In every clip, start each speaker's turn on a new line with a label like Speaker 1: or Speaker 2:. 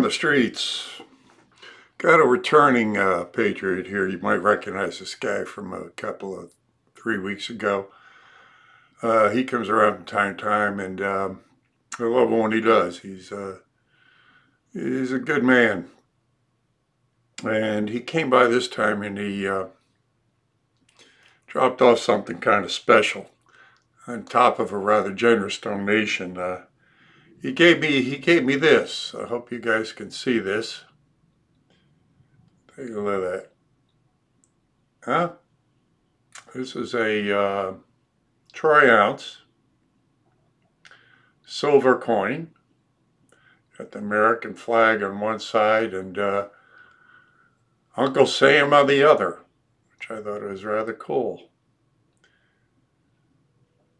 Speaker 1: the streets. Got a returning patriot here. You might recognize this guy from a couple of 3 weeks ago. He comes around from time to time, and I love what he does. He's a good man. And he came by this time, and he dropped off something kind of special on top of a rather generous donation. He gave me this. I hope you guys can see this. Take a look at that. Huh? This is a troy ounce silver coin. Got the American flag on one side and Uncle Sam on the other, which I thought was rather cool.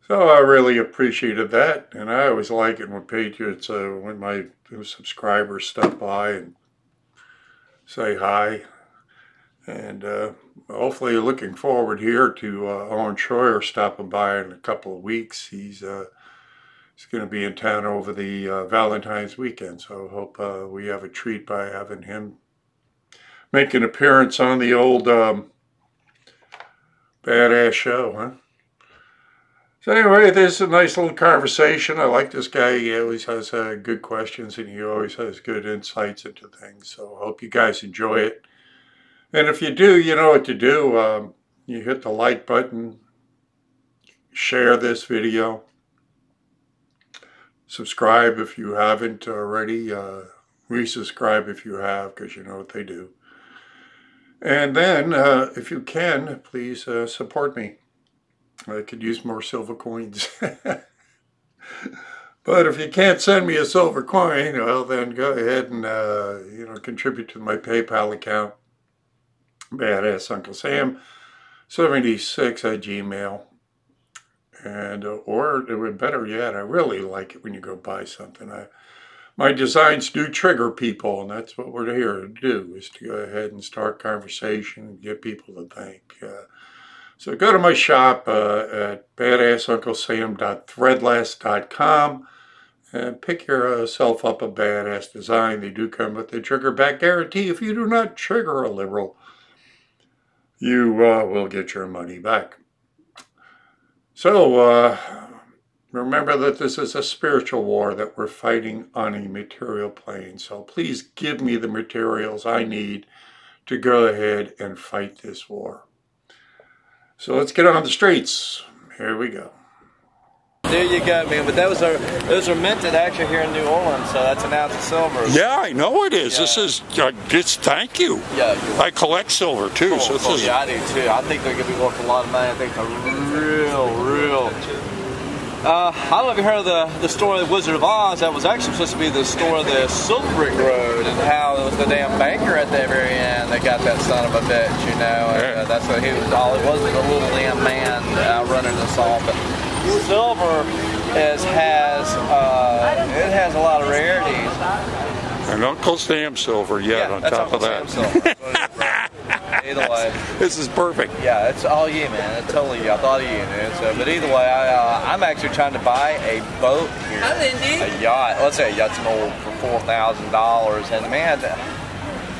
Speaker 1: So I really appreciated that, and I always like it when patriots, when my subscribers stop by and say hi. And hopefully looking forward here to Owen Schroyer stopping by in a couple of weeks. He's going to be in town over the Valentine's weekend, so I hope we have a treat by having him make an appearance on the old Badass show, huh? So anyway, this is a nice little conversation. I like this guy. He always has good questions, and he always has good insights into things. So I hope you guys enjoy it. And if you do, you know what to do. You hit the like button, share this video, subscribe if you haven't already, resubscribe if you have, because you know what they do. And then, if you can, please support me. I could use more silver coins. But if you can't send me a silver coin, well, then go ahead and contribute to my PayPal account. Badass Uncle Sam 76 at Gmail. And or better yet, I really like it when you go buy something. My designs do trigger people, and that's what we're here to do, is to go ahead and start conversation and get people to think. So go to my shop at badassunclesam.threadless.com and pick yourself up a badass design. They do come with a trigger back guarantee. If you do not trigger a liberal, you will get your money back. So remember that this is a spiritual war that we're fighting on a material plane. So please give me the materials I need to go ahead and fight this war. So let's get on the streets. Here we go.
Speaker 2: There you go, man. But those are minted actually here in New Orleans, so that's an ounce of silver.
Speaker 1: Yeah, I know it is. Yeah. This is just thank you. Yeah, I collect silver too,
Speaker 2: cool,
Speaker 1: so this is.
Speaker 2: Yeah, I do too. I think they're gonna be worth a lot of money. I think they're real. I don't know if you heard of the story of the Wizard of Oz. That was actually supposed to be the story of the Silver Brick Road and how it was the damn banker at the very end that got that son of a bitch, you know. And, that's what he was. All it was a little damn man running us all. But silver has a lot of rarities.
Speaker 1: And Uncle Sam silver, yeah on top
Speaker 2: Uncle
Speaker 1: of that.
Speaker 2: Either way,
Speaker 1: this is perfect.
Speaker 2: Yeah, it's all you, man. It's totally you. I thought of you, man. So, but either way, I'm actually trying to buy a boat here, a yacht. Let's say a yacht's old for $4,000, and the man,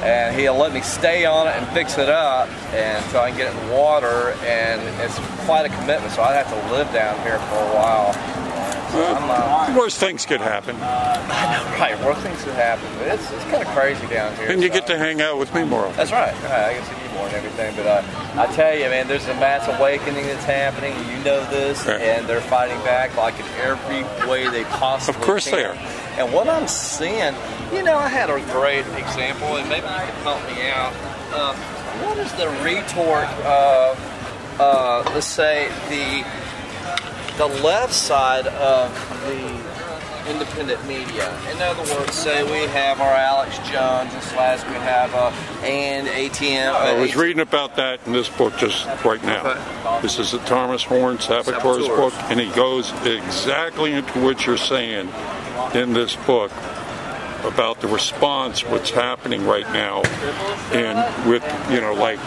Speaker 2: and he'll let me stay on it and fix it up, and so I can get it in the water. And it's quite a commitment, so I'd have to live down here for a while.
Speaker 1: Worst things could happen.
Speaker 2: I know, right? Worst things could happen. But it's kind of crazy down here.
Speaker 1: And you get to hang out with me more often.
Speaker 2: That's right. I get to see you more and everything. But I tell you, man, there's a mass awakening that's happening. You know this, and they're fighting back like in every way they possibly can.
Speaker 1: Of course they are.
Speaker 2: And what I'm seeing, you know, I had a great example, and maybe you can help me out. What is the retort of, let's say, the left side of the independent media? In other words, say we have our Alex Jones, and slash we have and ATM.
Speaker 1: I was reading about that in this book just right now. Okay. This is the Thomas Horn Saboteur's book, and he goes exactly into what you're saying in this book about the response, what's happening right now, and with, you know, like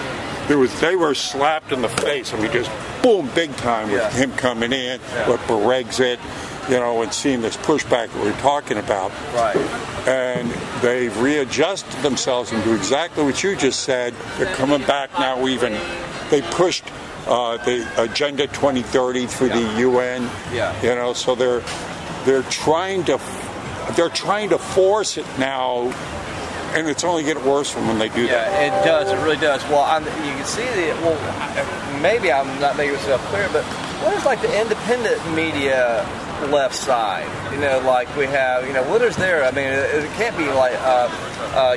Speaker 1: they were slapped in the face. I mean, just boom, big time with him coming in, with Brexit, and seeing this pushback that we're talking about.
Speaker 2: Right.
Speaker 1: And they've readjusted themselves and do exactly what you just said. They're coming back now. They pushed the Agenda 2030 through the UN.
Speaker 2: Yeah.
Speaker 1: So they're trying to force it now, and it's only getting worse from when they do that.
Speaker 2: Yeah, it does. It really does. Well, you can see maybe I'm not making myself clear, but what is like the independent media left side? Like we have, what is there? I mean, it can't be like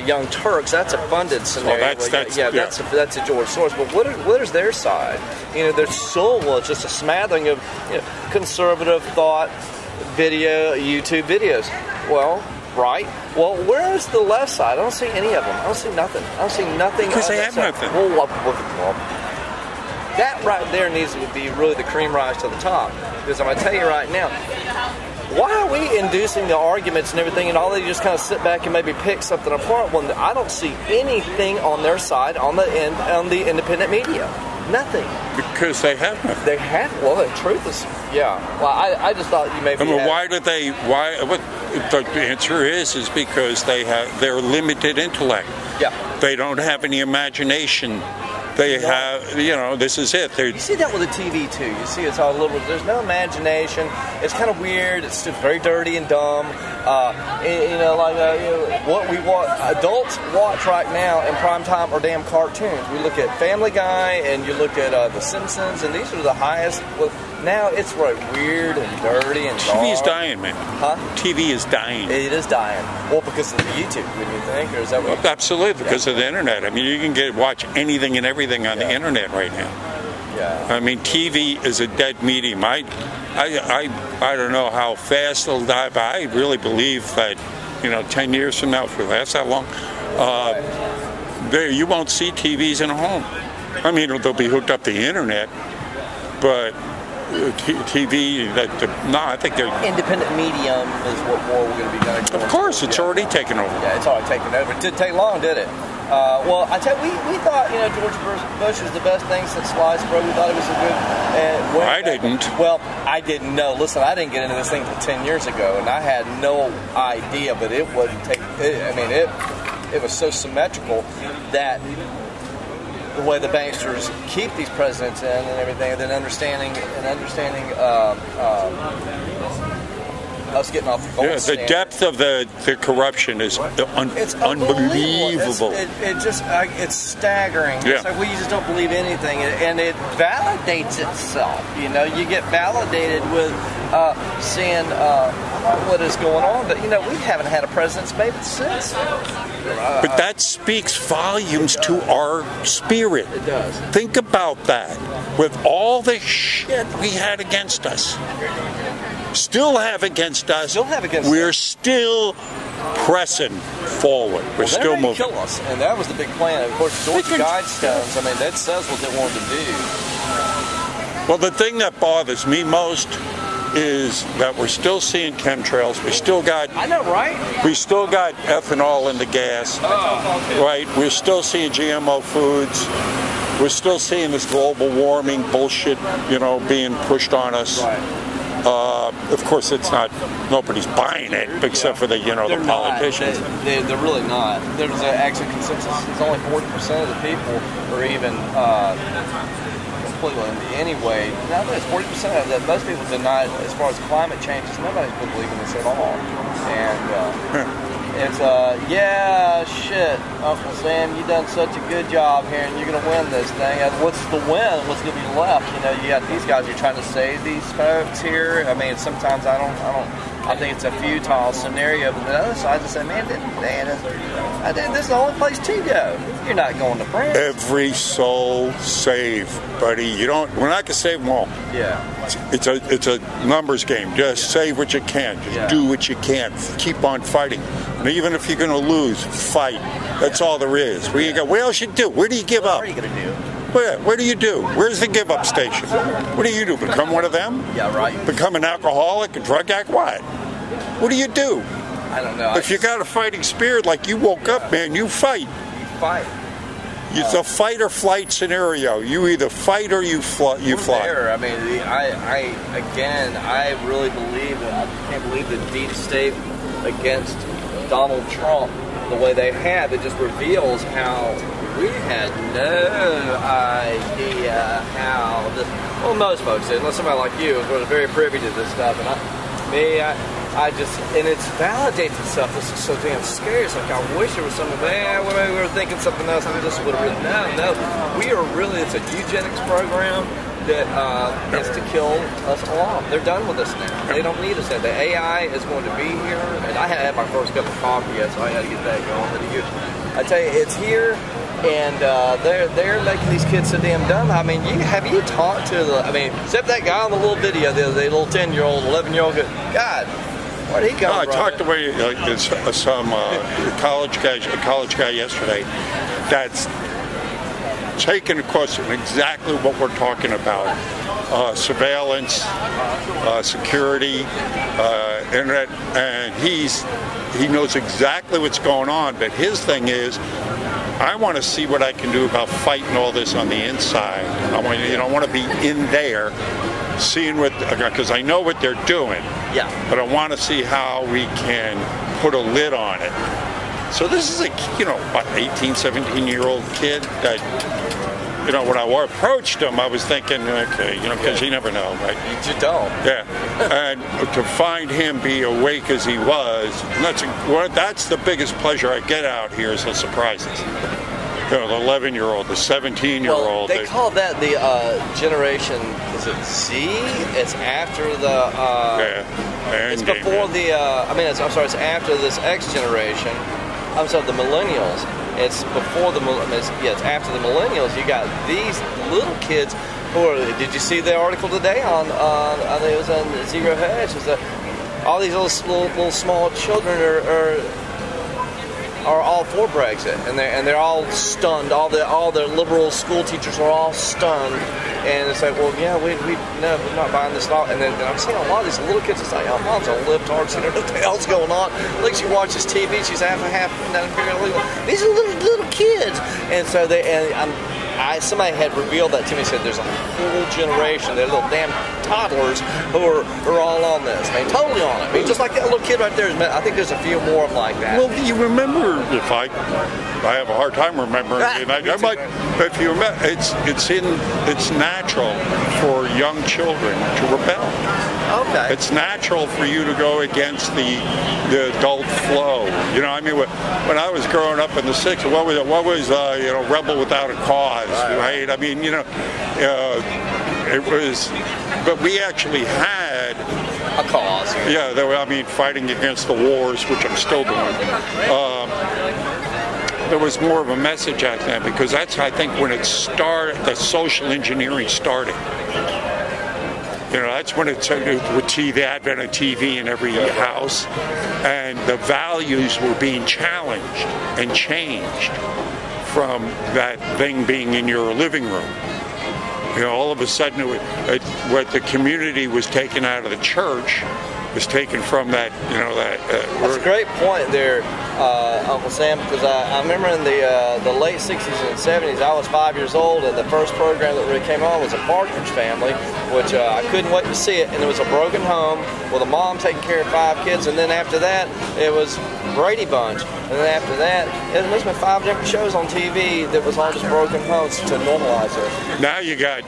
Speaker 2: Young Turks. That's a funded scenario.
Speaker 1: Well,
Speaker 2: that's a George Soros. But what is their side? Their soul was just a smattering of conservative thought, video, YouTube videos. Well, right. Well, where is the left side? I don't see any of them. I don't see nothing.
Speaker 1: Because they have nothing.
Speaker 2: Well, that right there needs to be really the cream rise to the top. Because I'm going to tell you right now, why are we inducing the arguments and everything, and all they just kind of sit back and maybe pick something apart when I don't see anything on their side on the independent media? Nothing.
Speaker 1: Because they have nothing.
Speaker 2: They have. Well, the truth is, yeah. Well, I just thought you maybe.
Speaker 1: Why do they? Why? What the answer is because they're limited intellect.
Speaker 2: Yeah.
Speaker 1: They don't have any imagination. They have, this is it.
Speaker 2: You see that with the TV too. You see it's all little. There's no imagination. It's kind of weird. It's just very dirty and dumb. What we want adults watch right now in prime time are damn cartoons. We look at Family Guy and you look at The Simpsons, and these are the highest. Now it's weird and dirty and dark.
Speaker 1: TV is dying, man.
Speaker 2: Huh?
Speaker 1: TV is dying.
Speaker 2: It is dying. Well, because of the YouTube, wouldn't you think? Or is that what
Speaker 1: absolutely, because of the internet. I mean, you can watch anything and everything on the internet right now.
Speaker 2: Yeah.
Speaker 1: I mean, TV is a dead medium. I don't know how fast it'll die, but I really believe that 10 years from now, if it lasts that long, you won't see TVs in a home. I mean, they'll be hooked up to the internet, but TV, I think they're...
Speaker 2: Independent medium is what more we're going to be going.
Speaker 1: Of course, it's already taken over.
Speaker 2: Yeah, it's already taken over. It didn't take long, did it? Well, I tell you, we thought, George Bush was the best thing since sliced bread. We thought it was a good...
Speaker 1: I didn't.
Speaker 2: Well, I didn't know. Listen, I didn't get into this thing until 10 years ago, and I had no idea, but it wouldn't take... It was so symmetrical that... the way the banksters keep these presidents in and everything, and then understanding us getting off the gold
Speaker 1: the depth of the corruption is
Speaker 2: it's
Speaker 1: unbelievable.
Speaker 2: It's staggering.
Speaker 1: Yeah.
Speaker 2: It's like we just don't believe anything, and it validates itself. You get validated with seeing what is going on, but we haven't had a president's maybe since.
Speaker 1: But that speaks volumes to our spirit.
Speaker 2: It does.
Speaker 1: Think about that. With all the shit we had against us, still have against us, we're still pressing forward. We're still moving.
Speaker 2: Kill us, and that was the big plan. Of course, Georgia Guidestones. I mean, that says what they wanted to do.
Speaker 1: Well, the thing that bothers me most is that we're still seeing chemtrails. We still got...
Speaker 2: I know, right?
Speaker 1: We still got ethanol in the gas. Right? We're still seeing GMO foods. We're still seeing this global warming bullshit, being pushed on us.
Speaker 2: Right.
Speaker 1: Of course, it's not. Nobody's buying it except for the politicians.
Speaker 2: They're really not. There's an actual consensus. It's only 40% of the people are even completely anyway. Now there's 40% of that. Most people deny it as far as climate changes. Nobody's been believing this at all. And it's shit, Uncle Sam, you done such a good job here, and you're gonna win this thing. What's the win? What's gonna be left? You got these guys. You're trying to save these folks here. I mean, sometimes I think it's a futile scenario. But the other side just say, man, this is the only place to go. You're not going to France.
Speaker 1: Every soul saved, buddy. We're not gonna save them all.
Speaker 2: Yeah.
Speaker 1: It's a numbers game. Just save what you can. Just do what you can. Keep on fighting. And even if you're going to lose, fight. That's all there is. What else you do? Where do you give up?
Speaker 2: What are you going to do?
Speaker 1: Where do you do? Where's the give up station? What do you do? Become one of them?
Speaker 2: Yeah, right.
Speaker 1: Become an alcoholic, a drug addict? What do you do?
Speaker 2: I don't know.
Speaker 1: If you got a fighting spirit like you woke up, man, you fight.
Speaker 2: You fight.
Speaker 3: It's a fight or flight scenario. You either fight or you fly.
Speaker 2: There. I mean, I really believe, and I can't believe the deep state against Donald Trump the way they have. It just reveals how we had no idea how this. Well, most folks did. Unless somebody like you was very privy to this stuff, and I just, and it's validates itself. This is so damn scary. It's like, I wish there was something, man, we were thinking something else, and we just would have written, no, we are really, it's a eugenics program that is to kill us all. They're done with us now. They don't need us. The AI is going to be here, and I had my first cup of coffee yet, so I had to get that going. I tell you, it's here, and they're making these kids so damn dumb. I mean, have you talked to except that guy on the little video, the little 10-year-old, 11-year-old, God, where'd he come from?
Speaker 3: I talked to some college guy yesterday that's taken, of course, exactly what we're talking about: surveillance, security, internet, and he knows exactly what's going on. But his thing is, I want to see what I can do about fighting all this on the inside. I want to be in there, seeing what, because I know what they're doing.
Speaker 2: Yeah. But
Speaker 3: I want to see how we can put a lid on it. So this is a 18, 17-year-old kid that, when I approached him, I was thinking, okay, because you never know, right?
Speaker 2: You don't.
Speaker 3: Yeah. And to find him be awake as he was, and that's the biggest pleasure I get out here, is the surprises. The 11-year-old, the 17-year-old.
Speaker 2: Well, they call that the generation, is it Z? It's after the, it's before it's after this X generation. I'm sorry, the millennials. It's before it's after the millennials. You got these little kids who are, did you see the article today on, I think it was on Zero Hedge, is that all these little small children are all for Brexit, and they're all stunned. All the liberal school teachers are all stunned, and it's like, well, yeah, we're not buying this law. And then I'm seeing a lot of these little kids. It's like, oh, mom's a libtard. You know what the hell's going on? Like, she watches TV. She's half illegal. These are little kids, and so somebody had revealed that to me. Said there's a whole generation, they're little damn toddlers who are all on this. I mean, totally on it. I mean, just like that little kid right there. I think there's a few more of them like that.
Speaker 3: Well, you remember, if I have a hard time remembering it, but if you remember, it's natural for young children to rebel.
Speaker 2: Okay.
Speaker 3: It's natural for you to go against the adult flow. When I was growing up in the 60s, what was Rebel Without a Cause, right? I mean, it was, but we actually had
Speaker 2: a cause.
Speaker 3: Yeah, fighting against the wars, which I'm still doing. There was more of a message out there, because that's, I think, when it started, the social engineering started. That's when it started with the advent of TV in every house, and the values were being challenged and changed from that thing being in your living room. All of a sudden, what the community was taken out of the church was taken from that,
Speaker 2: That's a great point there, Uncle Sam, because I remember in the late 60s and 70s, I was 5 years old, and the first program that really came on was a Partridge Family, which I couldn't wait to see it, and it was a broken home with a mom taking care of 5 kids, and then after that, it was Brady Bunch, and then after that, it must have been 5 different shows on TV that was all just broken homes to normalize it.
Speaker 3: Now you got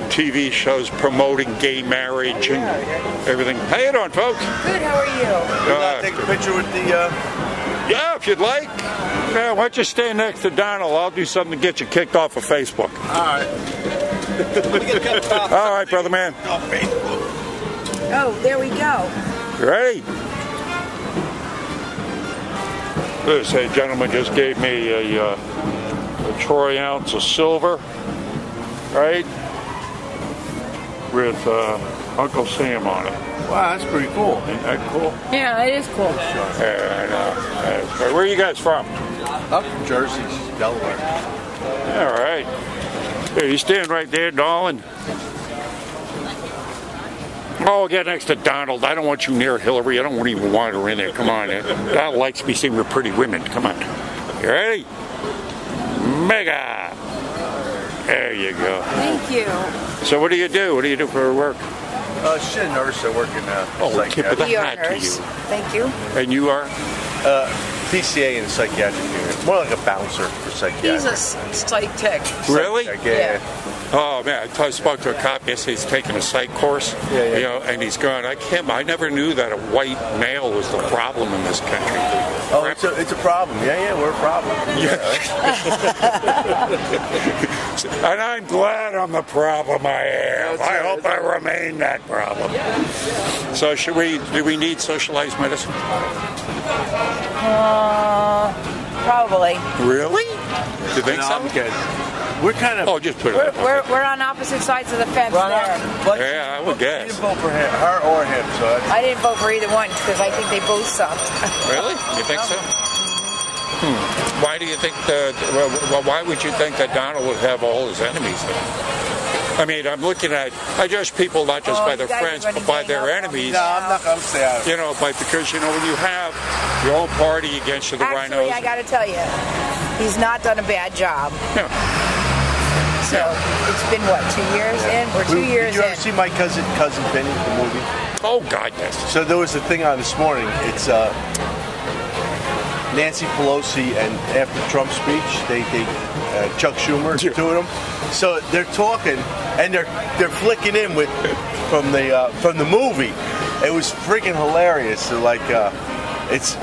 Speaker 3: TV shows promoting gay marriage and everything. How you doing, folks?
Speaker 4: Good, how are you?
Speaker 5: Take a picture with the...
Speaker 3: Yeah, if you'd like. Yeah, why don't you stand next to Donald? I'll do something to get you kicked off of Facebook.
Speaker 5: All right.
Speaker 3: All right, brother man.
Speaker 5: Off Facebook.
Speaker 4: Oh, there we go.
Speaker 3: You ready? This gentleman just gave me a troy ounce of silver, right? With Uncle Sam on it.
Speaker 5: Wow, that's pretty cool.
Speaker 3: Isn't that cool?
Speaker 4: Yeah, it is cool.
Speaker 3: Yeah, I know. Where are you guys from?
Speaker 5: Up from Jersey, Delaware.
Speaker 3: All right. Here, you stand right there, Dolan. Oh, get next to Donald. I don't want you near Hillary. I don't even want her in there. Come on. Donald likes to be seen with pretty women. Come on. You ready? Mega. There you go.
Speaker 4: Thank you.
Speaker 3: So what do you do? What do you do for work?
Speaker 5: She's a nurse. I work in
Speaker 3: tip of the
Speaker 4: You're a
Speaker 3: hat to
Speaker 4: nurse.
Speaker 3: you.
Speaker 4: Thank you.
Speaker 3: And you are?
Speaker 5: PCA in the psychiatric unit. More like a bouncer for psychiatric.
Speaker 4: He's a psych tech.
Speaker 3: Really?
Speaker 5: Yeah.
Speaker 3: Oh man, I spoke to a cop yesterday. He's taking a psych course,
Speaker 5: Yeah.
Speaker 3: you know, and he's going. I never knew that a white male was the problem in this country.
Speaker 5: Oh, it's a problem. Yeah, we're a problem.
Speaker 3: And I'm glad I'm the problem I am. I hope I remain that problem. So do we need socialized medicine?
Speaker 4: Probably.
Speaker 3: Really? You think
Speaker 5: No,
Speaker 3: so?
Speaker 5: I'm kidding. We're kind of.
Speaker 3: Oh, just put it up.
Speaker 4: We're on opposite sides of the fence there.
Speaker 3: Yeah, I would
Speaker 5: You
Speaker 3: guess.
Speaker 5: didn't vote for her or him, so that's.
Speaker 4: I didn't vote for either one because I think they both sucked.
Speaker 3: Really? You think so? Why do you think why would you think that Donald would have all his enemies then? I mean, I judge people not just by their friends, but by their enemies.
Speaker 5: No, I'm not going to say out.
Speaker 3: You know, because, you know, when you have your own party against you, the
Speaker 4: Actually,
Speaker 3: rhinos.
Speaker 4: I got to tell you, he's not done a bad job.
Speaker 3: Yeah.
Speaker 4: So it's been what, 2 years in? We're 2 years
Speaker 5: Did you ever
Speaker 4: in.
Speaker 5: see my cousin Vinny, the movie?
Speaker 3: Oh, God, yes.
Speaker 5: So there was a thing on this morning. It's Nancy Pelosi, and after Trump's speech, Chuck Schumer, two of them. So they're talking, and they're flicking in with from the movie. It was freaking hilarious. So it's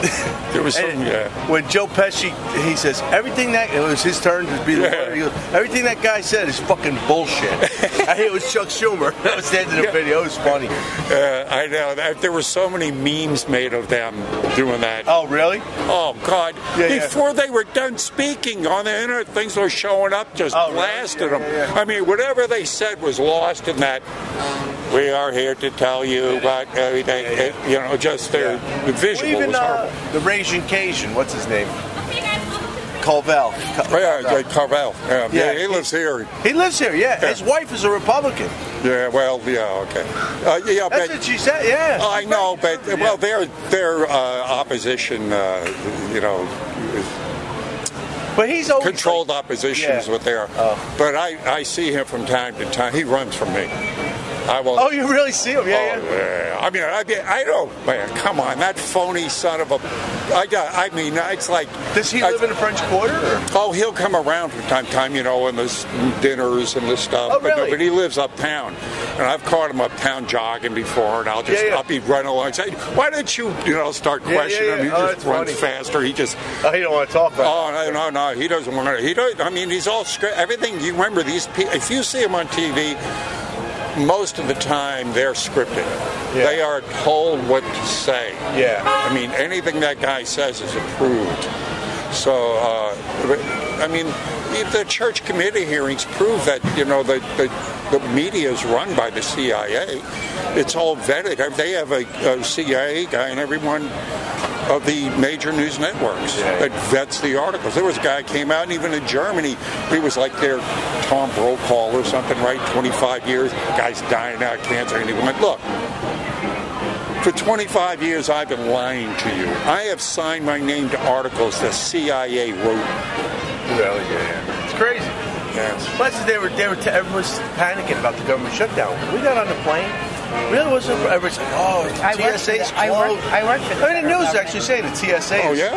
Speaker 3: There was some,
Speaker 5: when Joe Pesci, he says everything that it was his turn to be the lawyer. He goes, everything that guy said is fucking bullshit. I think it was Chuck Schumer. That was the end of the video. It was funny.
Speaker 3: I know. There were so many memes made of them doing that.
Speaker 5: Oh, really?
Speaker 3: Oh, God.
Speaker 5: Yeah,
Speaker 3: Before they were done speaking on the internet, things were showing up, just blasted them.
Speaker 5: Yeah.
Speaker 3: I mean, whatever they said was lost in that. We are here to tell you about everything. You know, just their visual was horrible.
Speaker 5: The Raging Cajun, what's his name? Colville.
Speaker 3: Carvel. Yeah, he lives here.
Speaker 5: He lives here, yeah. His wife is a Republican.
Speaker 3: Yeah, well, yeah, okay.
Speaker 5: That's what she said, yeah.
Speaker 3: I know, but, well, their opposition, you know,
Speaker 5: but he's always
Speaker 3: controlled opposition is what they are. But I see him from time to time. He runs from me.
Speaker 5: Oh, you really see him? Yeah.
Speaker 3: I mean, I don't, man, come on, that phony son of a, I mean, it's like.
Speaker 5: Does he live in the French Quarter? Or?
Speaker 3: Oh, he'll come around from time to time, you know, and there's dinners and this stuff.
Speaker 5: Oh, really?
Speaker 3: But he lives uptown. And I've caught him uptown jogging before, and I'll be running along and say, why don't you, start questioning him? He just runs faster. He just.
Speaker 5: Oh, he don't want to talk about
Speaker 3: it. Oh, no, he doesn't want to. I mean, he's all everything. You remember these people, if you see him on TV, most of the time they're scripted. Yeah. They are told what to say.
Speaker 5: Yeah.
Speaker 3: I mean, anything that guy says is approved. So, I mean, the church committee hearings prove that, the media is run by the CIA. It's all vetted. They have a CIA guy in every one of the major news networks that vets the articles. There was a guy who came out, and even in Germany, he was like their Tom Brokaw or something, right? 25 years, guy's dying out of cancer, and he went, look, for 25 years I've been lying to you. I have signed my name to articles the CIA wrote.
Speaker 5: Really? Yeah. It's crazy.
Speaker 3: Yes.
Speaker 5: Plus, everyone was panicking about the government shutdown. When we got on the plane, really wasn't. Everybody's like, "Oh, TSA's closed."
Speaker 4: I work for the.
Speaker 5: I mean, the news is actually saying the TSA.
Speaker 3: Oh yeah.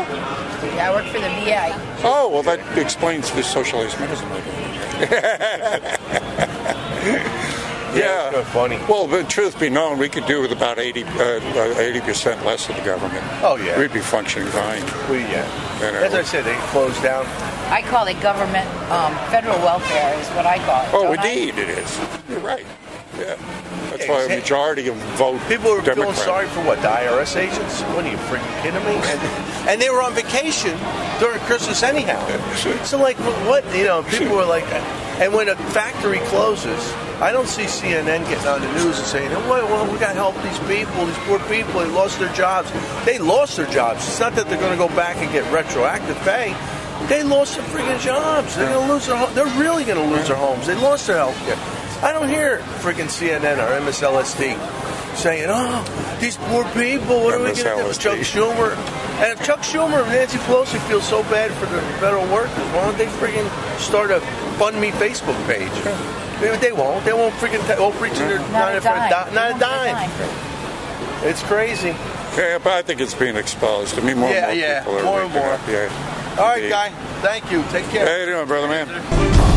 Speaker 4: Yeah, I work for the VA.
Speaker 3: Oh well, that explains the socialized medicine.
Speaker 5: Yeah, it's funny.
Speaker 3: Well, the truth be known, we could do with about 80% less of the government.
Speaker 5: Oh yeah,
Speaker 3: we'd be functioning fine.
Speaker 5: As I said, they closed down.
Speaker 4: I call it government federal welfare is what I call it.
Speaker 3: Oh, indeed, it is. You're right. Yeah, that's why a majority of vote.
Speaker 5: People were
Speaker 3: Democrat.
Speaker 5: feeling sorry for what, the IRS agents? What are you freaking kidding me? And they were on vacation during Christmas anyhow. So like, what? People were like, and when a factory closes, I don't see CNN getting on the news and saying, well, we got to help these people, these poor people, they lost their jobs. They lost their jobs. It's not that they're going to go back and get retroactive pay. They lost their freaking jobs. They're going to lose their homes. They're really going to lose their homes. They lost their health care. I don't hear freaking CNN or MSLSD saying, "Oh, these poor people, what are we going to do?" Chuck Schumer. And if Chuck Schumer and Nancy Pelosi feel so bad for the federal workers, why don't they freaking start a Fund Me Facebook page? They won't. They won't freaking won't reach their not a dime. It's crazy.
Speaker 3: Yeah, but I think it's being exposed. I mean, more and more people are
Speaker 5: more and more.
Speaker 3: Yeah.
Speaker 5: All right, guy. Thank you. Take care.
Speaker 3: How you doing, brother, man?